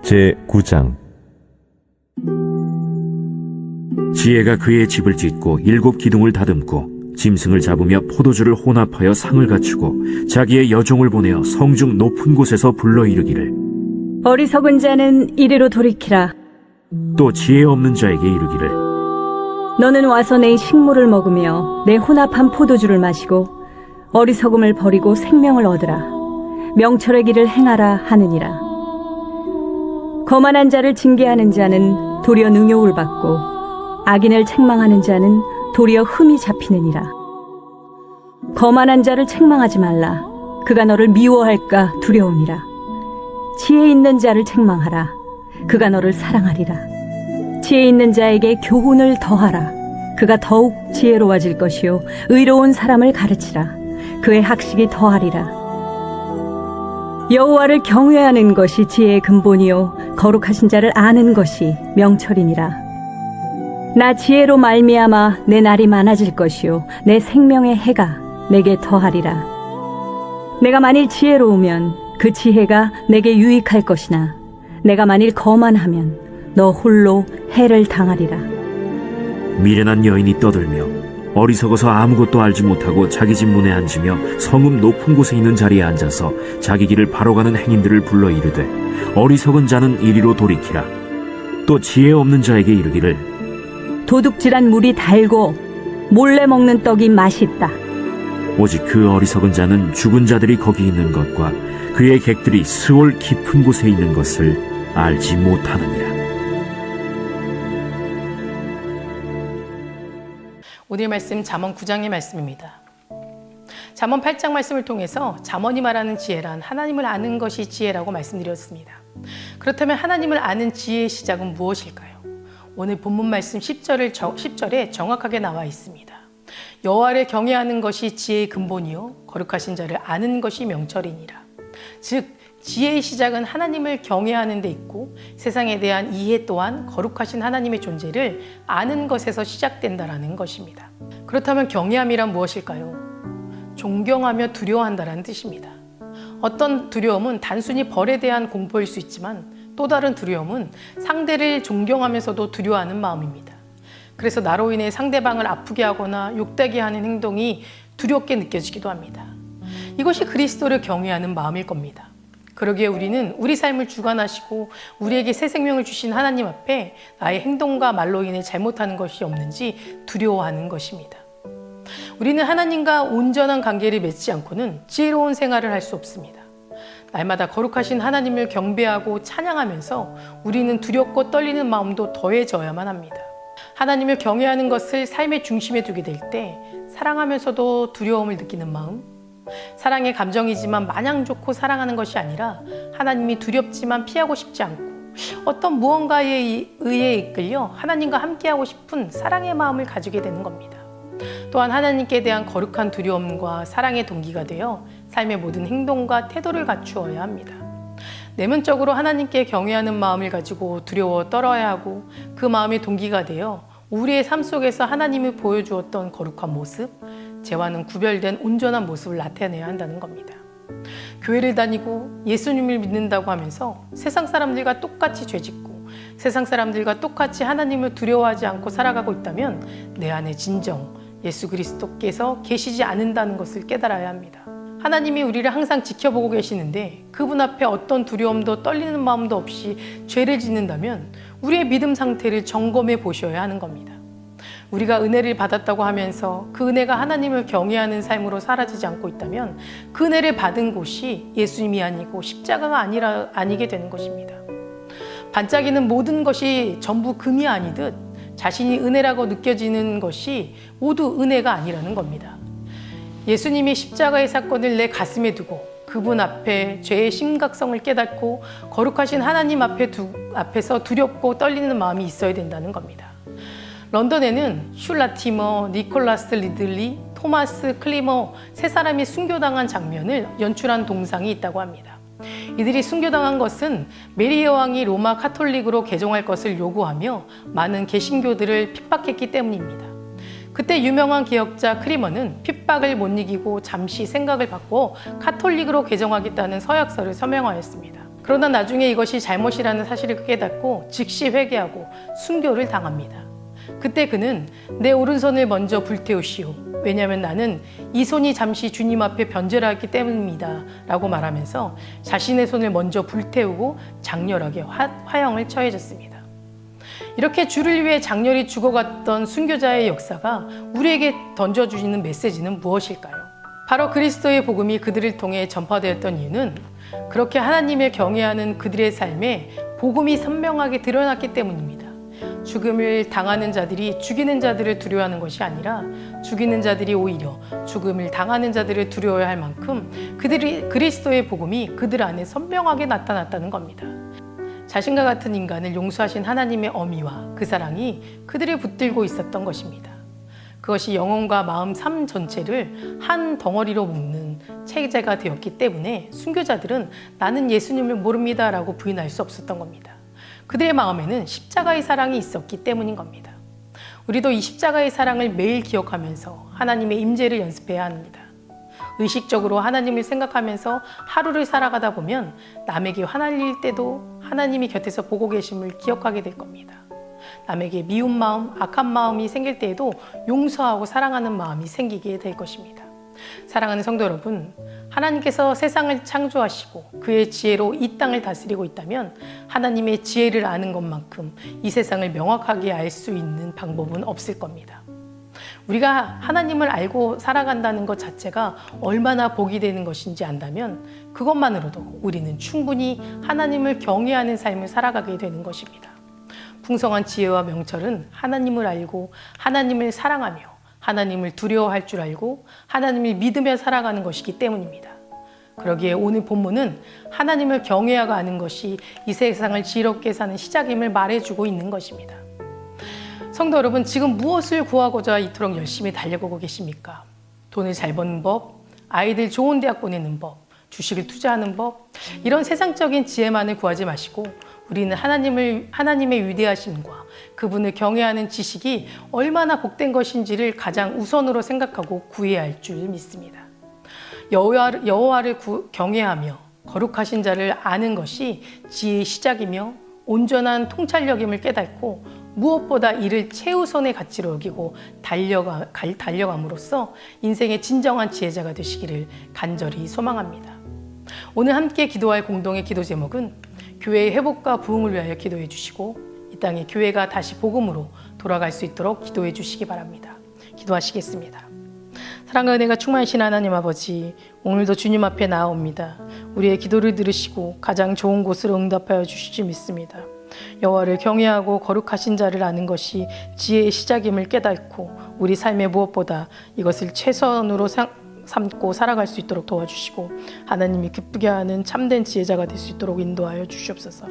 제9장. 지혜가 그의 집을 짓고 7 기둥을 다듬고 짐승을 잡으며 포도주를 혼합하여 상을 갖추고 자기의 여종을 보내어 성중 높은 곳에서 불러 이르기를, 어리석은 자는 이리로 돌이키라. 또 지혜 없는 자에게 이르기를, 너는 와서 내 식물을 먹으며 내 혼합한 포도주를 마시고 어리석음을 버리고 생명을 얻으라. 명철의 길을 행하라 하느니라. 거만한 자를 징계하는 자는 도리어 능욕을 받고 악인을 책망하는 자는 도리어 흠이 잡히느니라. 거만한 자를 책망하지 말라. 그가 너를 미워할까 두려우니라. 지혜 있는 자를 책망하라. 그가 너를 사랑하리라. 지혜 있는 자에게 교훈을 더하라. 그가 더욱 지혜로워질 것이요 의로운 사람을 가르치라. 그의 학식이 더하리라. 여호와를 경외하는 것이 지혜의 근본이요 거룩하신 자를 아는 것이 명철이니라. 나 지혜로 말미암아 내 날이 많아질 것이요 내 생명의 해가 내게 더하리라. 내가 만일 지혜로우면 그 지혜가 내게 유익할 것이나 내가 만일 거만하면 너 홀로 해를 당하리라. 미련한 여인이 떠들며 어리석어서 아무것도 알지 못하고 자기 집 문에 앉으며 성읍 높은 곳에 있는 자리에 앉아서 자기 길을 바로 가는 행인들을 불러 이르되, 어리석은 자는 이리로 돌이키라. 또 지혜 없는 자에게 이르기를, 도둑질한 물이 달고 몰래 먹는 떡이 맛있다. 오직 그 어리석은 자는 죽은 자들이 거기 있는 것과 그의 객들이 스올 깊은 곳에 있는 것을 알지 못하느니라. 오늘 말씀 잠언 9장의 말씀입니다. 잠언 8장 말씀을 통해서 잠언이 말하는 지혜란 하나님을 아는 것이 지혜라고 말씀드렸습니다. 그렇다면 하나님을 아는 지혜의 시작은 무엇일까요? 오늘 본문 말씀 10절에 정확하게 나와 있습니다. 여호와를 경외하는 것이 지혜의 근본이요 거룩하신 자를 아는 것이 명철이니라. 즉 지혜의 시작은 하나님을 경외하는 데 있고 세상에 대한 이해 또한 거룩하신 하나님의 존재를 아는 것에서 시작된다라는 것입니다. 그렇다면 경외함이란 무엇일까요? 존경하며 두려워한다라는 뜻입니다. 어떤 두려움은 단순히 벌에 대한 공포일 수 있지만 또 다른 두려움은 상대를 존경하면서도 두려워하는 마음입니다. 그래서 나로 인해 상대방을 아프게 하거나 욕되게 하는 행동이 두렵게 느껴지기도 합니다. 이것이 그리스도를 경외하는 마음일 겁니다. 그러기에 우리는 우리 삶을 주관하시고 우리에게 새 생명을 주신 하나님 앞에 나의 행동과 말로 인해 잘못하는 것이 없는지 두려워하는 것입니다. 우리는 하나님과 온전한 관계를 맺지 않고는 지혜로운 생활을 할 수 없습니다. 날마다 거룩하신 하나님을 경배하고 찬양하면서 우리는 두렵고 떨리는 마음도 더해져야만 합니다. 하나님을 경외하는 것을 삶의 중심에 두게 될 때 사랑하면서도 두려움을 느끼는 마음, 사랑의 감정이지만 마냥 좋고 사랑하는 것이 아니라 하나님이 두렵지만 피하고 싶지 않고 어떤 무언가에 의해 이끌려 하나님과 함께하고 싶은 사랑의 마음을 가지게 되는 겁니다. 또한 하나님께 대한 거룩한 두려움과 사랑의 동기가 되어 삶의 모든 행동과 태도를 갖추어야 합니다. 내면적으로 하나님께 경외하는 마음을 가지고 두려워 떨어야 하고 그 마음의 동기가 되어 우리의 삶 속에서 하나님이 보여주었던 거룩한 모습, 죄와는 구별된 온전한 모습을 나타내야 한다는 겁니다. 교회를 다니고 예수님을 믿는다고 하면서 세상 사람들과 똑같이 죄짓고 세상 사람들과 똑같이 하나님을 두려워하지 않고 살아가고 있다면 내 안에 진정 예수 그리스도께서 계시지 않는다는 것을 깨달아야 합니다. 하나님이 우리를 항상 지켜보고 계시는데 그분 앞에 어떤 두려움도 떨리는 마음도 없이 죄를 짓는다면 우리의 믿음 상태를 점검해 보셔야 하는 겁니다. 우리가 은혜를 받았다고 하면서 그 은혜가 하나님을 경외하는 삶으로 사라지지 않고 있다면 그 은혜를 받은 곳이 예수님이 아니고 십자가가 아니게 되는 것입니다. 반짝이는 모든 것이 전부 금이 아니듯 자신이 은혜라고 느껴지는 것이 모두 은혜가 아니라는 겁니다. 예수님이 십자가의 사건을 내 가슴에 두고 그분 앞에 죄의 심각성을 깨닫고 거룩하신 하나님 앞에서 두렵고 떨리는 마음이 있어야 된다는 겁니다. 런던에는 슐라티머, 니콜라스 리들리, 토마스 클리머 세 사람이 순교당한 장면을 연출한 동상이 있다고 합니다. 이들이 순교당한 것은 메리 여왕이 로마 카톨릭으로 개종할 것을 요구하며 많은 개신교들을 핍박했기 때문입니다. 그때 유명한 개혁자 크리머는 핍박을 못 이기고 잠시 생각을 바꿔 카톨릭으로 개종하겠다는 서약서를 서명하였습니다. 그러나 나중에 이것이 잘못이라는 사실을 깨닫고 즉시 회개하고 순교를 당합니다. 그때 그는 내 오른손을 먼저 불태우시오. 왜냐하면 나는 이 손이 잠시 주님 앞에 변절하기 때문입니다. 라고 말하면서 자신의 손을 먼저 불태우고 장렬하게 화형을 처해졌습니다. 이렇게 주를 위해 장렬히 죽어갔던 순교자의 역사가 우리에게 던져주시는 메시지는 무엇일까요? 바로 그리스도의 복음이 그들을 통해 전파되었던 이유는 그렇게 하나님을 경외하는 그들의 삶에 복음이 선명하게 드러났기 때문입니다. 죽음을 당하는 자들이 죽이는 자들을 두려워하는 것이 아니라 죽이는 자들이 오히려 죽음을 당하는 자들을 두려워할 만큼 그리스도의 복음이 그들 안에 선명하게 나타났다는 겁니다. 자신과 같은 인간을 용서하신 하나님의 어미와 그 사랑이 그들을 붙들고 있었던 것입니다. 그것이 영혼과 마음 삶 전체를 한 덩어리로 묶는 체제가 되었기 때문에 순교자들은 나는 예수님을 모릅니다 라고 부인할 수 없었던 겁니다. 그들의 마음에는 십자가의 사랑이 있었기 때문인 겁니다. 우리도 이 십자가의 사랑을 매일 기억하면서 하나님의 임재를 연습해야 합니다. 의식적으로 하나님을 생각하면서 하루를 살아가다 보면 남에게 화날 일 때도 하나님이 곁에서 보고 계심을 기억하게 될 겁니다. 남에게 미운 마음, 악한 마음이 생길 때에도 용서하고 사랑하는 마음이 생기게 될 것입니다. 사랑하는 성도 여러분, 하나님께서 세상을 창조하시고 그의 지혜로 이 땅을 다스리고 있다면 하나님의 지혜를 아는 것만큼 이 세상을 명확하게 알 수 있는 방법은 없을 겁니다. 우리가 하나님을 알고 살아간다는 것 자체가 얼마나 복이 되는 것인지 안다면 그것만으로도 우리는 충분히 하나님을 경외하는 삶을 살아가게 되는 것입니다. 풍성한 지혜와 명철은 하나님을 알고 하나님을 사랑하며 하나님을 두려워할 줄 알고 하나님을 믿으며 살아가는 것이기 때문입니다. 그러기에 오늘 본문은 하나님을 경외하고 아는 것이 이 세상을 지롭게 사는 시작임을 말해주고 있는 것입니다. 성도 여러분, 지금 무엇을 구하고자 이토록 열심히 달려가고 계십니까? 돈을 잘 버는 법, 아이들 좋은 대학 보내는 법, 주식을 투자하는 법, 이런 세상적인 지혜만을 구하지 마시고 우리는 하나님의 위대하심과 그분을 경외하는 지식이 얼마나 복된 것인지를 가장 우선으로 생각하고 구해야 할 줄 믿습니다. 여호와를 경외하며 거룩하신 자를 아는 것이 지혜의 시작이며 온전한 통찰력임을 깨닫고 무엇보다 이를 최우선의 가치로 여기고 달려감으로써 인생의 진정한 지혜자가 되시기를 간절히 소망합니다. 오늘 함께 기도할 공동의 기도 제목은 교회의 회복과 부흥을 위하여 기도해 주시고 이 땅에 교회가 다시 복음으로 돌아갈 수 있도록 기도해 주시기 바랍니다. 기도하시겠습니다. 사랑과 은혜가 충만하신 하나님 아버지, 오늘도 주님 앞에 나아옵니다. 우리의 기도를 들으시고 가장 좋은 곳으로 응답하여 주시지 믿습니다. 여호와를 경외하고 거룩하신 자를 아는 것이 지혜의 시작임을 깨닫고 우리 삶의 무엇보다 이것을 최선으로 삼고 살아갈 수 있도록 도와주시고 하나님이 기쁘게 하는 참된 지혜자가 될 수 있도록 인도하여 주시옵소서.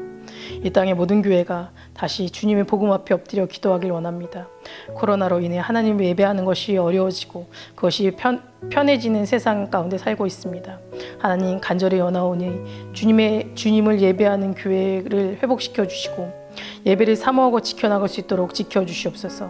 이 땅의 모든 교회가 다시 주님의 복음 앞에 엎드려 기도하길 원합니다. 코로나로 인해 하나님을 예배하는 것이 어려워지고 그것이 편해지는 세상 가운데 살고 있습니다. 하나님 간절히 원하오니 주님을 예배하는 교회를 회복시켜 주시고 예배를 사모하고 지켜나갈 수 있도록 지켜주시옵소서.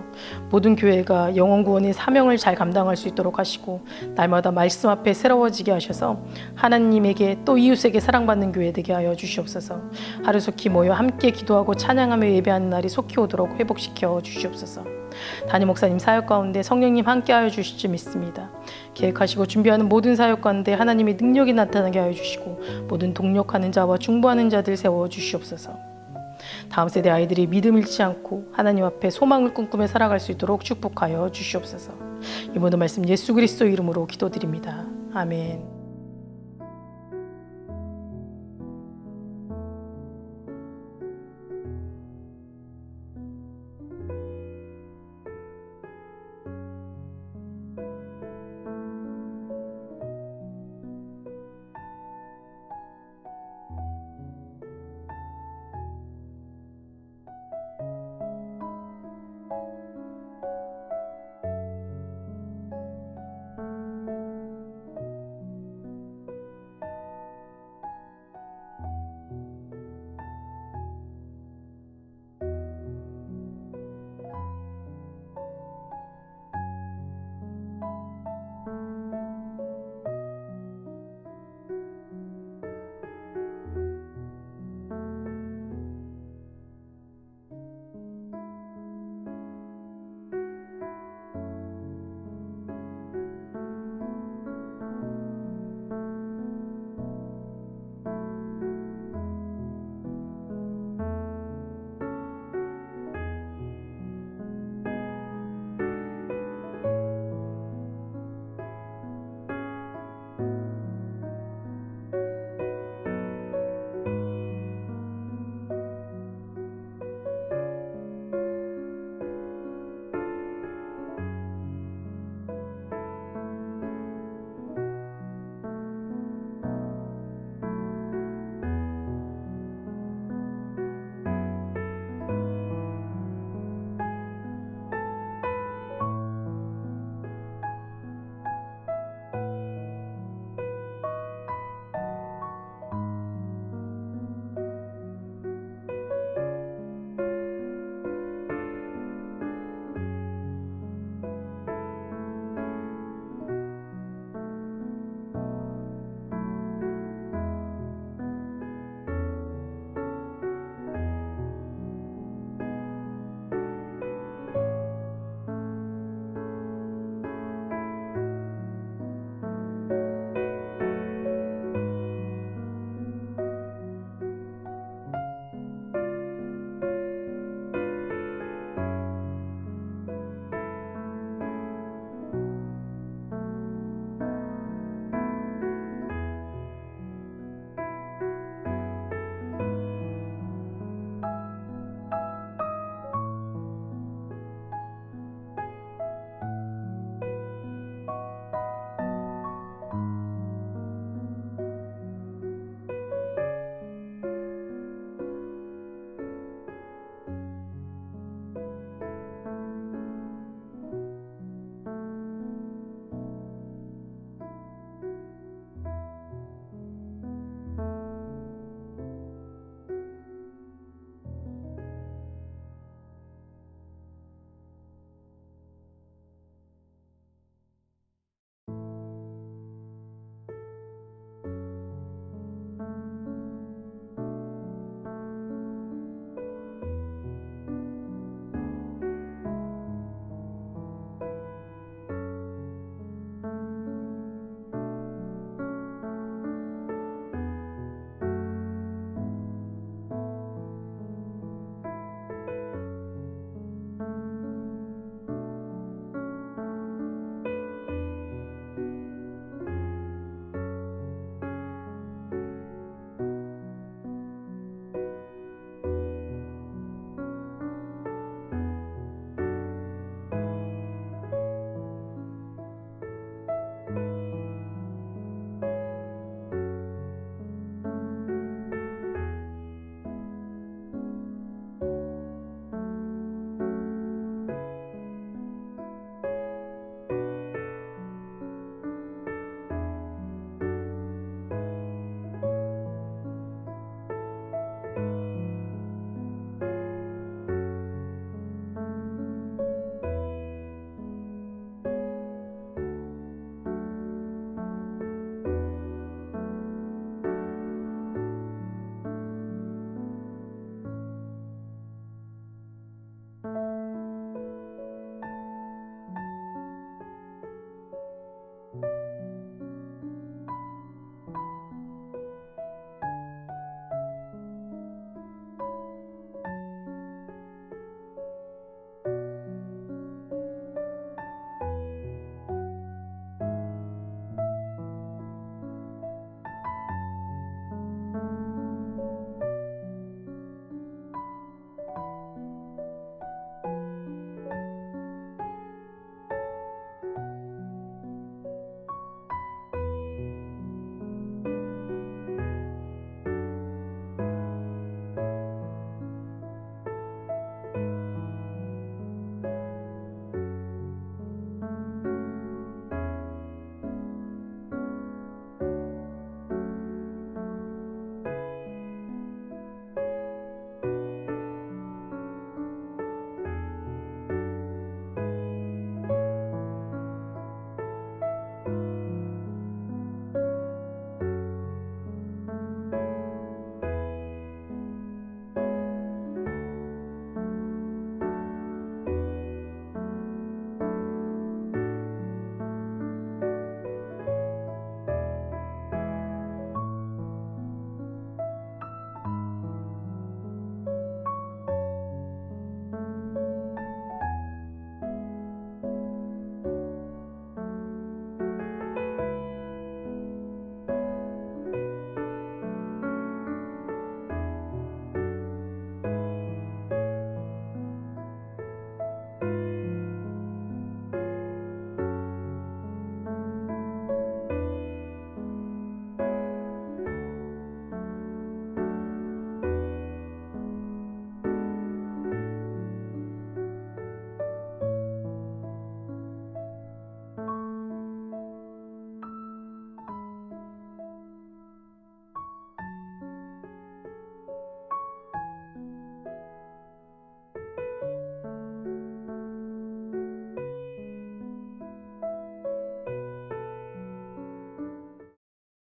모든 교회가 영혼 구원의 사명을 잘 감당할 수 있도록 하시고 날마다 말씀 앞에 새로워지게 하셔서 하나님에게 또 이웃에게 사랑받는 교회 되게 하여 주시옵소서. 하루속히 모여 함께 기도하고 찬양하며 예배하는 날이 속히 오도록 회복시켜 주시옵소서. 담임 목사님 사역 가운데 성령님 함께하여 주실 줄 믿습니다. 계획하시고 준비하는 모든 사역 가운데 하나님의 능력이 나타나게 하여 주시고 모든 동력하는 자와 중보하는 자들 세워 주시옵소서. 다음 세대 아이들이 믿음 잃지 않고 하나님 앞에 소망을 꿈꾸며 살아갈 수 있도록 축복하여 주시옵소서. 이 모든 말씀 예수 그리스도 이름으로 기도드립니다. 아멘.